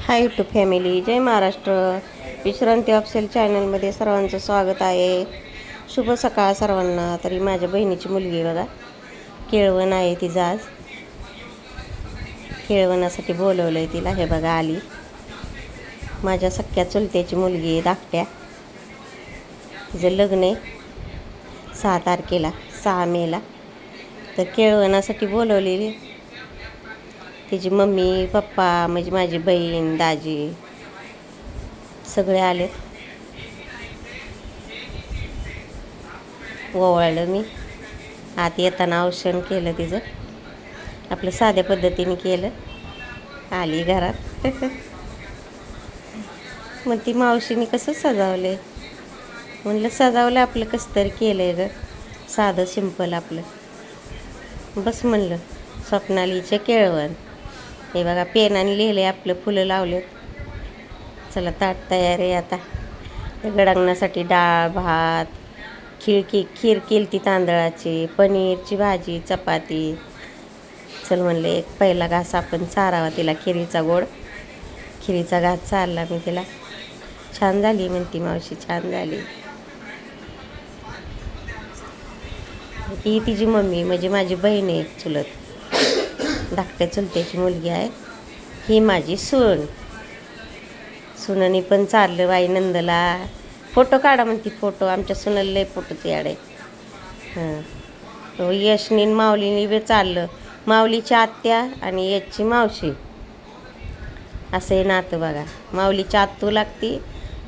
Hi YouTube family, जय महाराष्ट्र. विश्रांती official चॅनलमध्ये सर्वांचं स्वागत आहे. शुभ सकाळ सर्वांना. तरी माझ्या बहिणीची मुलगी बघा, केळवण आहे तिचं आज. केळवणासाठी बोलवलं आहे तिला. हे बघा आली. माझ्या सख्या चुलत्याची मुलगी आहे धाकट्या. तिचं लग्न आहे 6 तारखेला, 6 मेला. तर केळवणासाठी बोलवलेली. तिची मम्मी पप्पा म्हणजे माझी बहीण दाजी सगळे आलेत. ओवाळलं मी. आत येताना औषण केलं तिचं, आपलं साध्या पद्धतीने केलं. आली घरात. मग ती मावशीने कसं सजावलं. म्हणलं सजावलं आपलं कसं तरी केलं आहे ग, साधं सिंपल आपलं. बस म्हणलं स्वप्नालीचे केळवण. हे बघा पेनाने लिहिले, आपलं फुलं लावलेत. चला ताट तयार आहे आता. गडांगणासाठी डाळ भात, खीर केलती तांदळाची, पनीरची भाजी, चपाती. चल म्हणले एक पहिला घास आपण चारावा तिला, खिरीचा गोड. खिरीचा घास चारला मी तिला. छान झाली म्हणती मावशी, छान झाली. ही तिची मम्मी म्हणजे माझी बहीण आहे चुलत, धाकट्या चुलत्याची मुलगी आहे. ही माझी सून. सुनानी पण चाललं बाई नंदला. फोटो काढा म्हणती. फोटो आमच्या सुनाला लय फोटोचे याड आहे. हां, यशनी माऊलीने बी चाललं. माऊलीची आत्या आणि यशची मावशी असं आहे नातं बघा. माऊलीची आत्तू लागते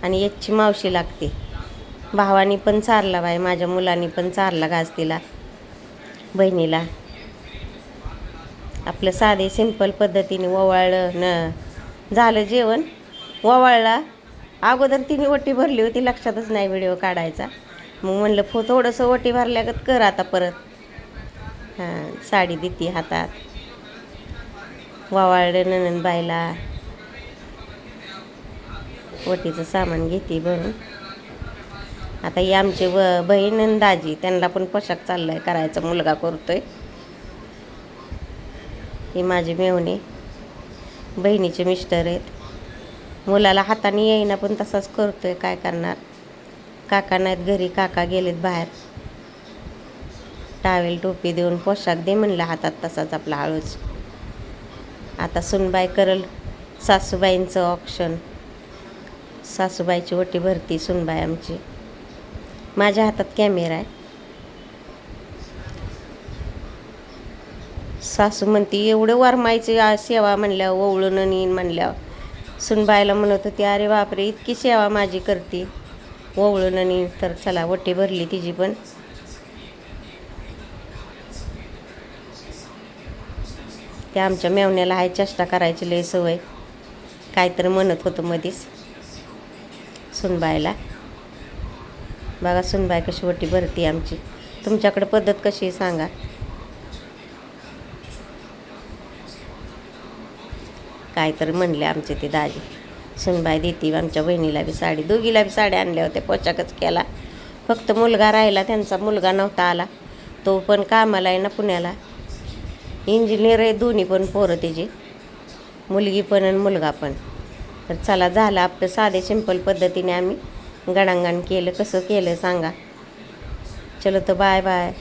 आणि यशची मावशी लागते. भावानी पण चारला बाई, माझ्या मुलांनी पण चारला घास तिला, बहिणीला. आपलं साधे सिंपल पद्धतीने ओवाळलं न झालं जेवण. ओवाळला अगोदर तिने ओटी भरली होती, लक्षातच नाही व्हिडिओ काढायचा. मग म्हणलं थोडंसं ओटी भरल्यागत कर आता परत. हां, साडी देते हातात. ओवाळलं ननंदबाईला. ओटीचं सामान घेते भरून. आता ही आमचे बहीण आणि दाजी, त्यांना पण पोशाख चाललाय करायचा, मुलगा करतोय. ही माझी मेवणे, बहिणीचे मिस्टर आहेत. मुलाला हाताने येईना पण तसाच करतोय, काय करणार. काका नाहीत घरी, काका गेलेत बाहेर. टावेल टोपी देऊन पोशाख दे म्हणलं हातात तसाच आपला हळूच. आता सुनबाई करल सासूबाईंचं ऑप्शन. सासूबाईची ओटी भरती सुनबाई आमची. माझ्या हातात कॅमेरा आहे. सासू म्हणती एवढं वरमायची सेवा म्हणल्यावर, ओवळून नेईन म्हणल्यावर. सुनबाईला म्हणत होती अरे बापरे इतकी सेवा माझी करते, ओवळून नेईन. तर चला ओटी भरली तिची पण. त्या आमच्या मेवण्याला आहे चेष्टा करायची लय सवय. काहीतरी म्हणत होतं मधीच सुनबाईला. बघा सुनबाई कशी ओटी भरती आमची. तुमच्याकडे पद्धत कशी आहे सांगा. काहीतरी म्हणले आमचे ते दाजी. सुनबाई देती आमच्या बहिणीला बी साडी, दोघीला बी साड्या आणल्या होत्या, पोशाखच केला. फक्त मुलगा राहिला, त्यांचा मुलगा नव्हता आला. तो पण कामाला आहे ना पुण्याला, इंजिनियर आहे. दोन्ही पण पोरं त्याची, मुलगी पण आणि मुलगा पण. तर चला झालं आपलं साधे सिंपल पद्धतीने आम्ही गडांगण केलं. कसं केलं सांगा. चलो तर बाय बाय.